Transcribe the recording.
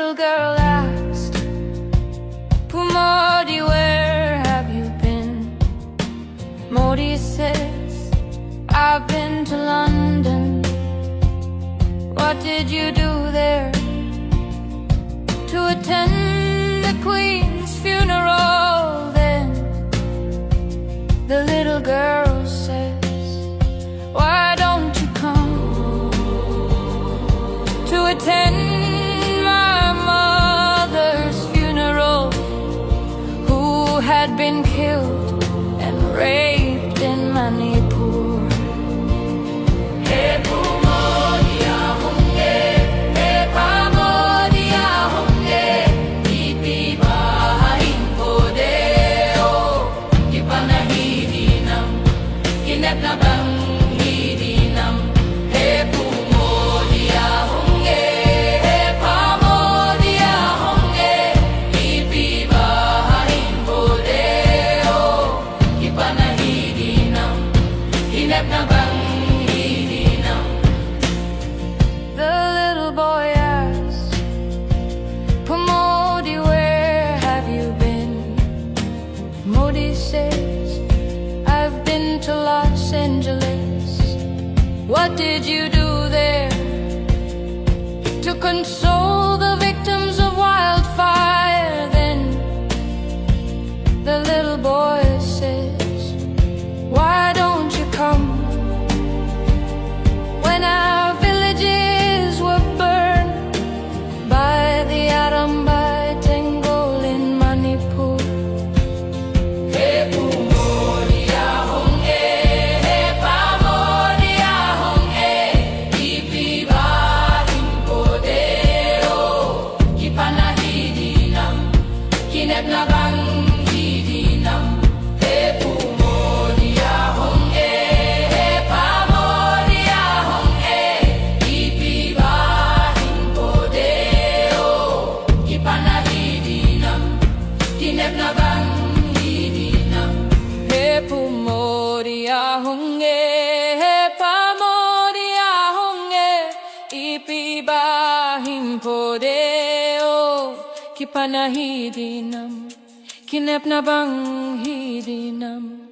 little girl asked, Pumodi, where have you been? Modi says, I've been to London. What did you do there? To attend the Queen's funeral. Then the little girl says, why don't you come to attend my mother's funeral, who had been killed and raped in Manipur? Hey, Pumodi, ahunge, hey, Pamodi, ahunge, ipi bahain podeo, ipanahidinam, kinep na bang hidinam. Hey, Pumodi, ahunge, hey, Pamodi, ahunge, ipi bahain podeo, ipanahidinam, kinep na bang. The little boy asked, Pumodi, where have you been? Modi says, I've been to Los Angeles. What did you do there? To console the victims of wildfire. Then the little boy says, why don't you come when our villages were burned by the atom by Tengol in Manipur? Hey, Pumodi, ahunge, hey, Pamodi, ahunge, ipi bahin podeo, kipanahidinam, kinep na bang hidinam. Hey, Pumodi, ahunge, hey, Pamodi, ahunge, ipi bahin podeo, kipanahidinam, kinep na bang hidinam. Hey, Pumodi, ahunge, hey, Pamodi, ahunge, ipi bahin podeo, kipanahidinam, kinep na bang hidinam.